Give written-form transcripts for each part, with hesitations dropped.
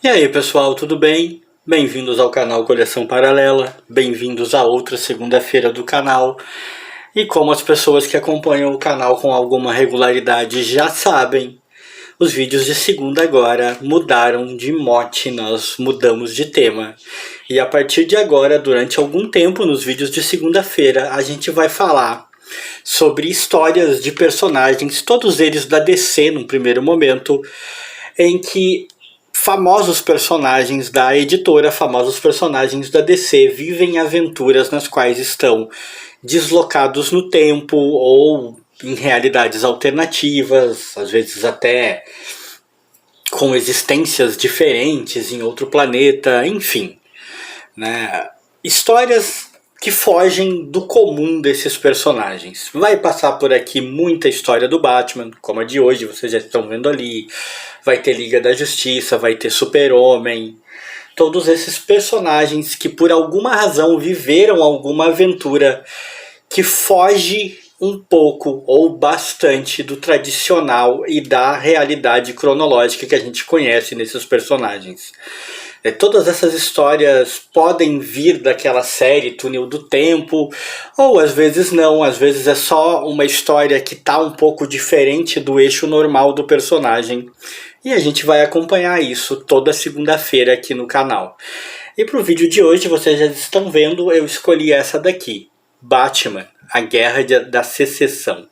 E aí pessoal, tudo bem? Bem-vindos ao canal Coleção Paralela, bem-vindos a outra segunda-feira do canal. E como as pessoas que acompanham o canal com alguma regularidade já sabem, os vídeos de segunda agora mudaram de mote, nós mudamos de tema. E a partir de agora, durante algum tempo nos vídeos de segunda-feira, a gente vai falar sobre histórias de personagens, todos eles da DC no primeiro momento, em que famosos personagens da editora, famosos personagens da DC vivem aventuras nas quais estão deslocados no tempo ou em realidades alternativas, às vezes até com existências diferentes em outro planeta, enfim, né? Histórias que fogem do comum desses personagens. Vai passar por aqui muita história do Batman, como a de hoje, vocês já estão vendo ali. Vai ter Liga da Justiça, vai ter Super-Homem. Todos esses personagens que por alguma razão viveram alguma aventura que foge um pouco ou bastante do tradicional e da realidade cronológica que a gente conhece nesses personagens. Todas essas histórias podem vir daquela série Túnel do Tempo, ou às vezes não, às vezes é só uma história que está um pouco diferente do eixo normal do personagem. E a gente vai acompanhar isso toda segunda-feira aqui no canal. E para o vídeo de hoje, vocês já estão vendo, eu escolhi essa daqui, Batman, A Guerra da Secessão.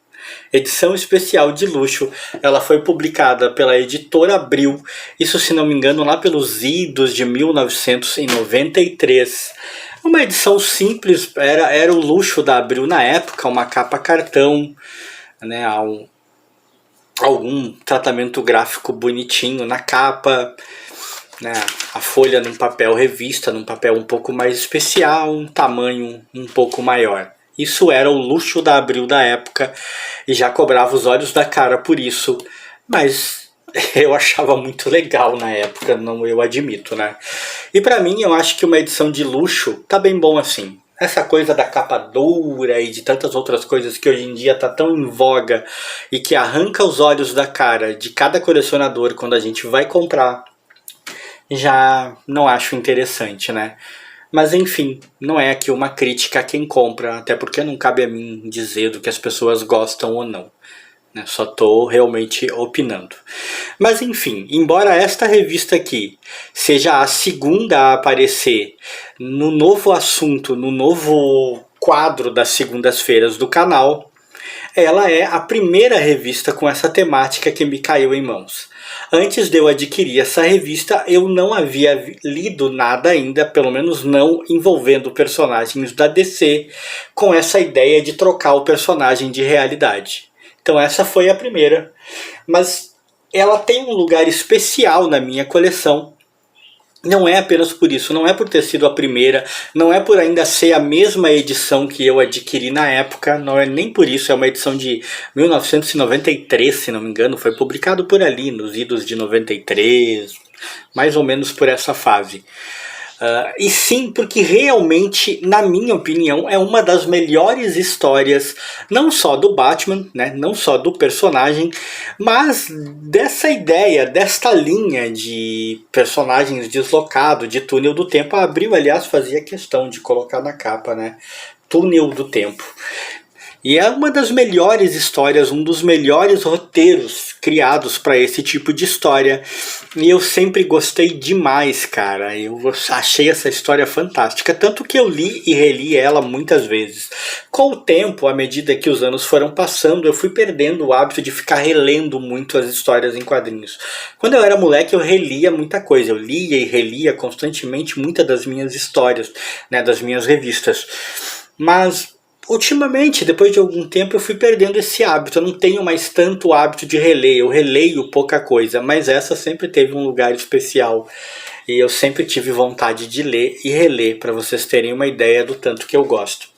Edição especial de luxo, ela foi publicada pela editora Abril, isso se não me engano lá pelos idos de 1993. Uma edição simples, era o luxo da Abril na época, uma capa cartão, né, algum tratamento gráfico bonitinho na capa, né, a folha num papel revista, num papel um pouco mais especial, um tamanho um pouco maior. Isso era o luxo da Abril da época e já cobrava os olhos da cara por isso, mas eu achava muito legal na época, não, eu admito, né? E pra mim, eu acho que uma edição de luxo tá bem bom assim. Essa coisa da capa dura e de tantas outras coisas que hoje em dia tá tão em voga e que arranca os olhos da cara de cada colecionador quando a gente vai comprar, já não acho interessante, né? Mas enfim, não é aqui uma crítica a quem compra, até porque não cabe a mim dizer do que as pessoas gostam ou não, né? Só tô realmente opinando. Mas enfim, embora esta revista aqui seja a segunda a aparecer no novo assunto, no novo quadro das segundas-feiras do canal, ela é a primeira revista com essa temática que me caiu em mãos. Antes de eu adquirir essa revista, eu não havia lido nada ainda, pelo menos não envolvendo personagens da DC, com essa ideia de trocar o personagem de realidade. Então essa foi a primeira, mas ela tem um lugar especial na minha coleção. Não é apenas por isso, não é por ter sido a primeira, não é por ainda ser a mesma edição que eu adquiri na época, não é nem por isso, é uma edição de 1993, se não me engano, foi publicado por ali, nos idos de 93, mais ou menos por essa fase. E sim, porque realmente, na minha opinião, é uma das melhores histórias, não só do Batman, né, não só do personagem, mas dessa ideia, desta linha de personagens deslocados, de túnel do tempo. A Abril, aliás, fazia questão de colocar na capa, né, túnel do tempo. E é uma das melhores histórias, um dos melhores roteiros criados para esse tipo de história. E eu sempre gostei demais, cara. Eu achei essa história fantástica. Tanto que eu li e reli ela muitas vezes. Com o tempo, à medida que os anos foram passando, eu fui perdendo o hábito de ficar relendo muito as histórias em quadrinhos. Quando eu era moleque, eu relia muita coisa. Eu lia e relia constantemente muitas das minhas histórias, né, das minhas revistas. Mas ultimamente, depois de algum tempo, eu fui perdendo esse hábito. Eu não tenho mais tanto hábito de reler. Eu releio pouca coisa, mas essa sempre teve um lugar especial. E eu sempre tive vontade de ler e reler, para vocês terem uma ideia do tanto que eu gosto.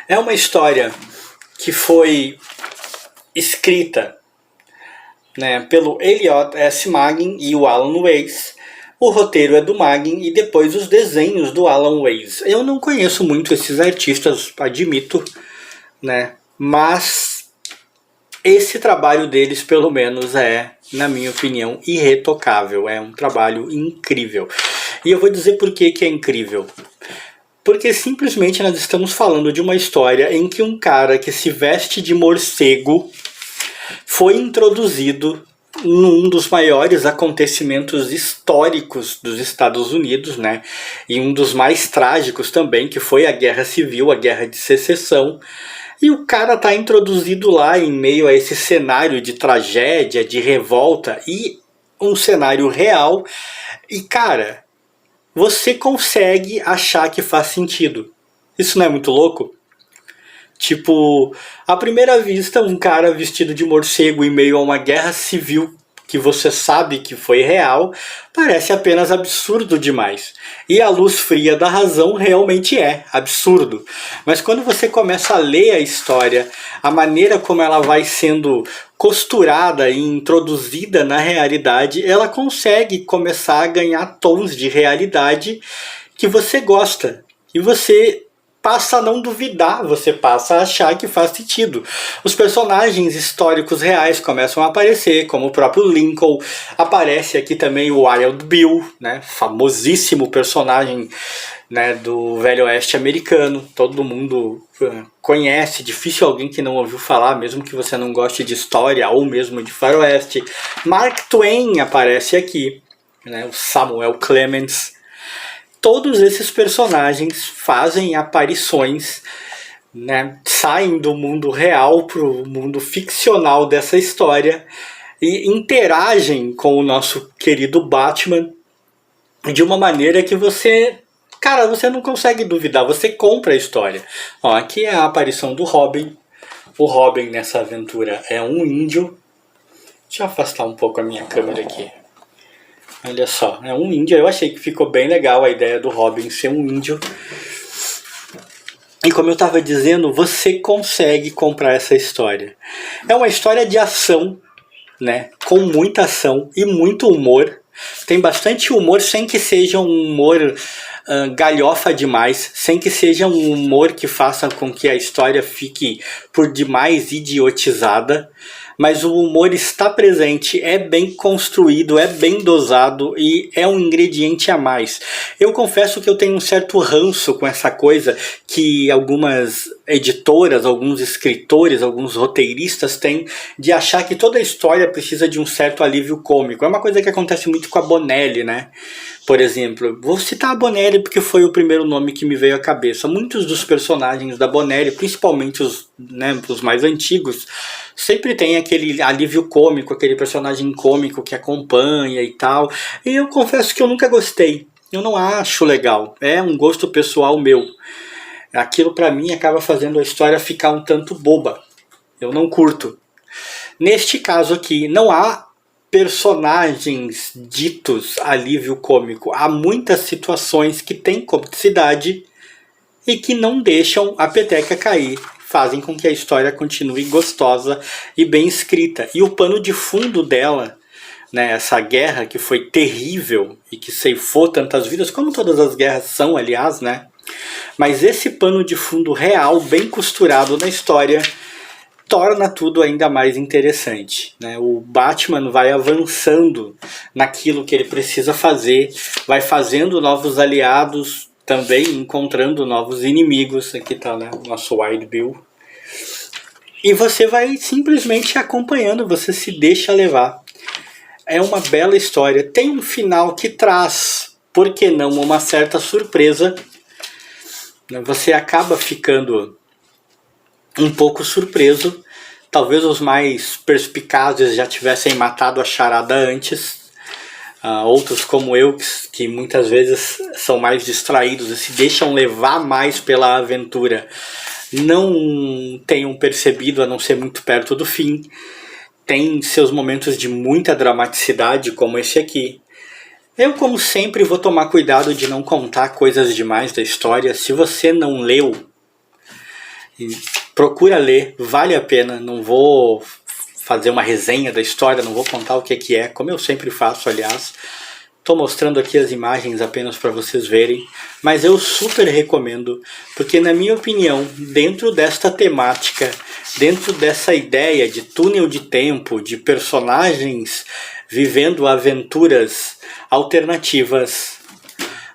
É uma história que foi escrita, né, pelo Elliot S. Maggin e o Alan Weiss. O roteiro é do Maggin e depois os desenhos do Alan Weiss. Eu não conheço muito esses artistas, admito, né? Mas esse trabalho deles, pelo menos, é na minha opinião, irretocável. É um trabalho incrível. E eu vou dizer por que é incrível. Porque simplesmente nós estamos falando de uma história em que um cara que se veste de morcego foi introduzido num dos maiores acontecimentos históricos dos Estados Unidos, né? E um dos mais trágicos também, que foi a Guerra Civil, a Guerra de Secessão. E o cara tá introduzido lá em meio a esse cenário de tragédia, de revolta e um cenário real. E cara, você consegue achar que faz sentido. Isso não é muito louco? Tipo, à primeira vista, um cara vestido de morcego em meio a uma guerra civil que você sabe que foi real, parece apenas absurdo demais. E à luz fria da razão, realmente é absurdo. Mas quando você começa a ler a história, a maneira como ela vai sendo costurada e introduzida na realidade, ela consegue começar a ganhar tons de realidade que você gosta. E você passa a não duvidar, você passa a achar que faz sentido. Os personagens históricos reais começam a aparecer, como o próprio Lincoln. Aparece aqui também o Wild Bill, né, famosíssimo personagem, né, do Velho Oeste americano. Todo mundo conhece, difícil alguém que não ouviu falar, mesmo que você não goste de história ou mesmo de faroeste. Mark Twain aparece aqui, né, o Samuel Clemens. Todos esses personagens fazem aparições, né, saem do mundo real para o mundo ficcional dessa história e interagem com o nosso querido Batman de uma maneira que você, cara, você não consegue duvidar, você compra a história. Ó, aqui é a aparição do Robin. O Robin nessa aventura é um índio. Deixa eu afastar um pouco a minha câmera aqui. Olha só, é um índio. Eu achei que ficou bem legal a ideia do Robin ser um índio. E como eu estava dizendo, você consegue comprar essa história. É uma história de ação, né? Com muita ação e muito humor. Tem bastante humor sem que seja um humor galhofa demais, sem que seja um humor que faça com que a história fique por demais idiotizada. Mas o humor está presente, é bem construído, é bem dosado e é um ingrediente a mais. Eu confesso que eu tenho um certo ranço com essa coisa que algumas editoras, alguns escritores, alguns roteiristas têm de achar que toda história precisa de um certo alívio cômico. É uma coisa que acontece muito com a Bonelli, né? Por exemplo, vou citar a Bonelli porque foi o primeiro nome que me veio à cabeça. Muitos dos personagens da Bonelli, principalmente os, né, os mais antigos, sempre tem aquele alívio cômico, aquele personagem cômico que acompanha e tal. E eu confesso que eu nunca gostei. Eu não acho legal. É um gosto pessoal meu. Aquilo pra mim acaba fazendo a história ficar um tanto boba. Eu não curto. Neste caso aqui, não há personagens ditos alívio cômico. Há muitas situações que têm comicidade e que não deixam a peteca cair. Fazem com que a história continue gostosa e bem escrita. E o pano de fundo dela, né, essa guerra que foi terrível e que ceifou tantas vidas, como todas as guerras são, aliás, né? Mas esse pano de fundo real, bem costurado na história, torna tudo ainda mais interessante, né? O Batman vai avançando naquilo que ele precisa fazer, vai fazendo novos aliados, também encontrando novos inimigos. Aqui está, né, o nosso Wild Bill. E você vai simplesmente acompanhando, você se deixa levar. É uma bela história. Tem um final que traz, por que não, uma certa surpresa. Você acaba ficando um pouco surpreso. Talvez os mais perspicazes já tivessem matado a charada antes. Outros como eu, que muitas vezes são mais distraídos e se deixam levar mais pela aventura, não tenham percebido, a não ser muito perto do fim. Tem seus momentos de muita dramaticidade, como esse aqui. Eu, como sempre, vou tomar cuidado de não contar coisas demais da história. Se você não leu, procura ler, vale a pena. Não vou fazer uma resenha da história, não vou contar o que é, como eu sempre faço, aliás. Tô mostrando aqui as imagens apenas para vocês verem, mas eu super recomendo, porque na minha opinião, dentro desta temática, dentro dessa ideia de túnel de tempo, de personagens vivendo aventuras alternativas,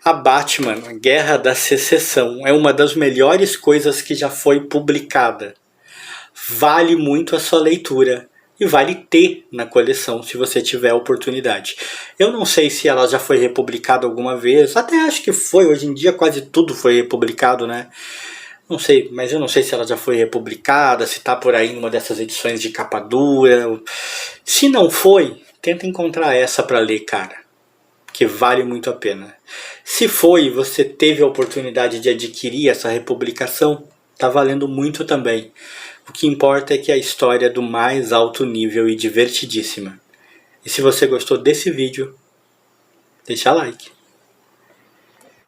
a Batman, Guerra da Secessão, é uma das melhores coisas que já foi publicada. Vale muito a sua leitura. E vale ter na coleção se você tiver a oportunidade. Eu não sei se ela já foi republicada alguma vez, até acho que foi, hoje em dia quase tudo foi republicado, né? Não sei, mas eu não sei se ela já foi republicada, se tá por aí numa dessas edições de capa dura. Se não foi, tenta encontrar essa para ler, cara, que vale muito a pena. Se foi e você teve a oportunidade de adquirir essa republicação, tá valendo muito também. O que importa é que a história é do mais alto nível e divertidíssima. E se você gostou desse vídeo, deixa like.